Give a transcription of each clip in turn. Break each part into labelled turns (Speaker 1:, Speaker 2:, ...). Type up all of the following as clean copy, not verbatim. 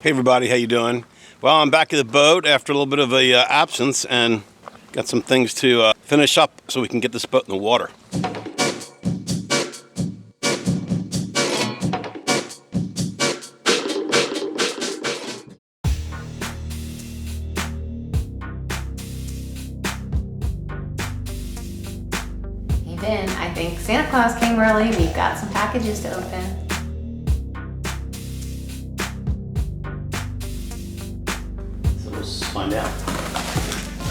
Speaker 1: Hey everybody, how you doing? Well, I'm back at the boat after a little bit of a absence and got some things to finish up so we can get this boat in the water.
Speaker 2: Hey Ben, I think Santa Claus came early. We've got some packages to open.
Speaker 1: So let's find out.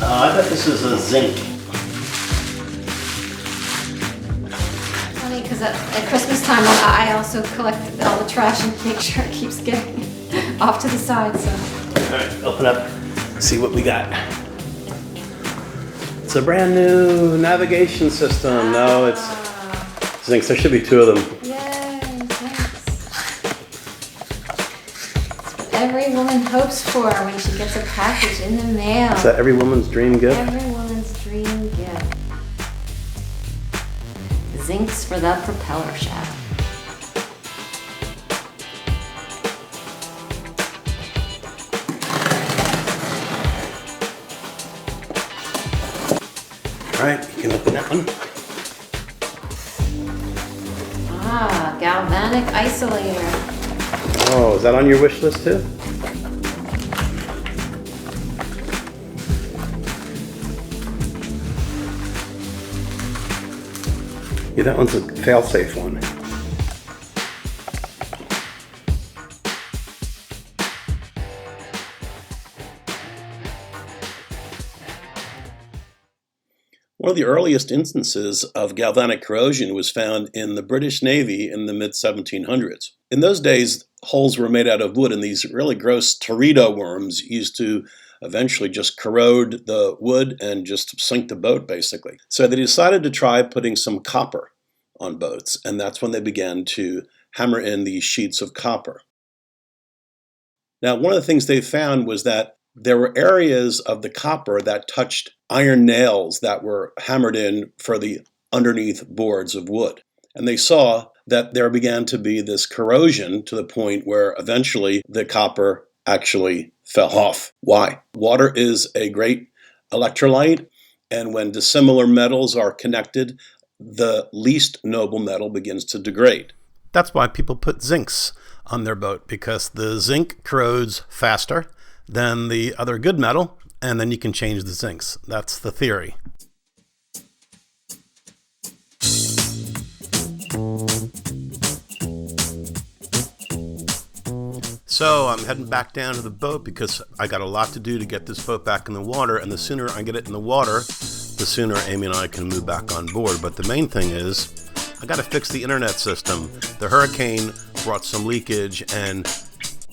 Speaker 1: I bet this is a zinc.
Speaker 2: Funny, because at Christmas time, I also collect all the trash and make sure it keeps getting off to the side. So.
Speaker 1: All right, open up, see what we got. It's a brand new navigation system. No, it's zinc. There should be two of them.
Speaker 2: Yay, thanks. It's what every woman hopes for when she gets a package in the mail.
Speaker 1: Is that every woman's dream gift?
Speaker 2: Every woman's dream gift. Zincs for the propeller shaft.
Speaker 1: All right, you can open that one.
Speaker 2: Ah, galvanic isolator.
Speaker 1: Oh, is that on your wish list too? Yeah, that one's a fail-safe one. One of the earliest instances of galvanic corrosion was found in the British Navy in the mid-1700s. In those days, hulls were made out of wood, and these really gross teredo worms used to eventually just corrode the wood and just sink the boat, basically. So they decided to try putting some copper on boats, and that's when they began to hammer in these sheets of copper. Now, one of the things they found was that there were areas of the copper that touched iron nails that were hammered in for the underneath boards of wood. And they saw that there began to be this corrosion to the point where eventually the copper actually fell off. Why? Water is a great electrolyte, and when dissimilar metals are connected, the least noble metal begins to degrade. That's why people put zincs on their boat, because the zinc corrodes faster than the other good metal, and then you can change the zincs. That's the theory. So I'm heading back down to the boat because I got a lot to do to get this boat back in the water, and the sooner I get it in the water, the sooner Amy and I can move back on board. But the main thing is I got to fix the internet system. The hurricane brought some leakage, and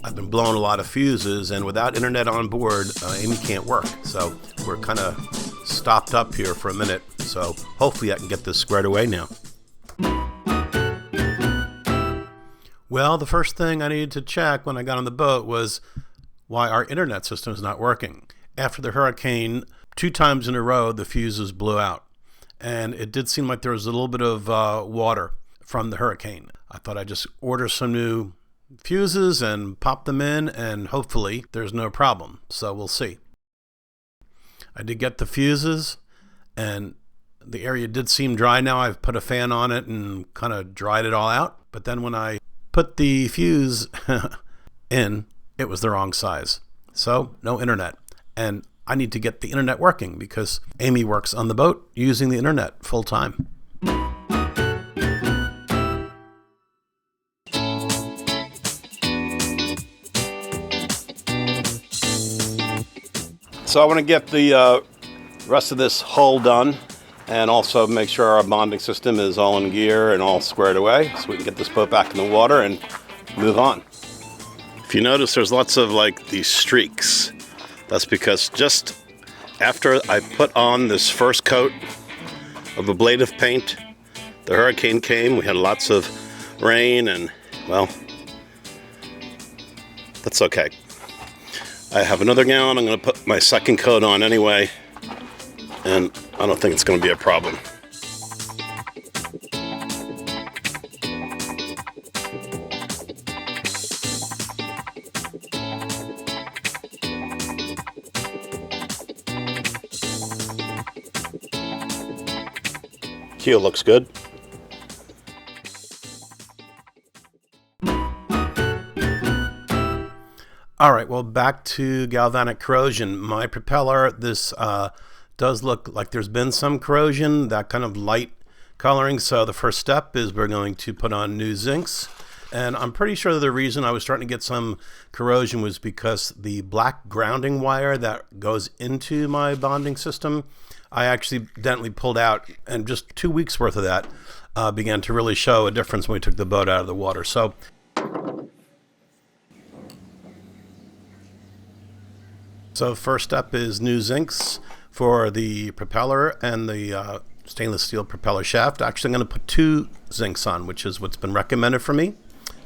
Speaker 1: I've been blowing a lot of fuses, and without internet on board, Amy can't work. So we're kind of stopped up here for a minute. So hopefully I can get this squared away now. Well, the first thing I needed to check when I got on the boat was why our internet system is not working. After the hurricane, 2 times in a row, the fuses blew out. And it did seem like there was a little bit of water from the hurricane. I thought I'd just order some new fuses and pop them in, and hopefully there's no problem. So we'll see. I did get the fuses, and the area did seem dry now. I've put a fan on it and kind of dried it all out. But then when I put the fuse in, it was the wrong size. So no internet. And I need to get the internet working because Amy works on the boat using the internet full time. So I want to get the rest of this hull done and also make sure our bonding system is all in gear and all squared away so we can get this boat back in the water and move on. If you notice, there's lots of like these streaks. That's because just after I put on this first coat of ablative paint, the hurricane came. We had lots of rain and, well, that's okay. I have another gallon. I'm going to put my second coat on anyway, and I don't think it's going to be a problem.
Speaker 3: keel looks good.
Speaker 1: All right, well, back to galvanic corrosion. My propeller, this does look like there's been some corrosion, that kind of light coloring. So the first step is we're going to put on new zincs. And I'm pretty sure the reason I was starting to get some corrosion was because the black grounding wire that goes into my bonding system, I accidentally pulled out, and just 2 weeks worth of that began to really show a difference when we took the boat out of the water. So first step is new zincs for the propeller and the stainless steel propeller shaft. Actually, I'm going to put 2 zincs on, which is what's been recommended for me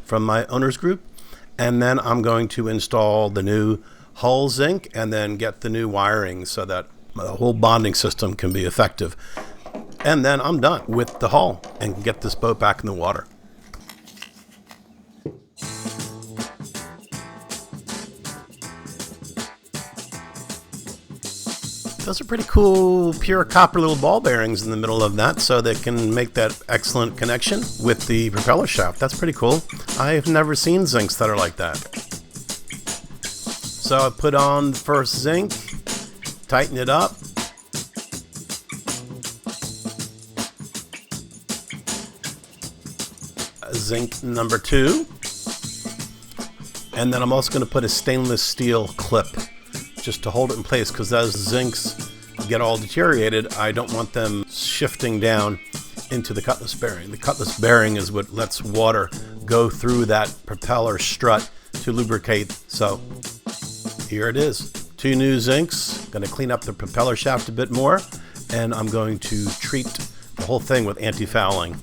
Speaker 1: from my owner's group. And then I'm going to install the new hull zinc and then get the new wiring so that the whole bonding system can be effective. And then I'm done with the hull and can get this boat back in the water. Those are pretty cool pure copper little ball bearings in the middle of that, so they can make that excellent connection with the propeller shaft. That's pretty cool. I've never seen zincs that are like that. So I put on the first zinc, tighten it up. Zinc number 2. And then I'm also going to put a stainless steel clip just to hold it in place, because those zincs get all deteriorated. I don't want them shifting down into the cutlass bearing. The cutlass bearing is what lets water go through that propeller strut to lubricate. So here it is. 2 new zincs. Going to clean up the propeller shaft a bit more, and I'm going to treat the whole thing with anti-fouling.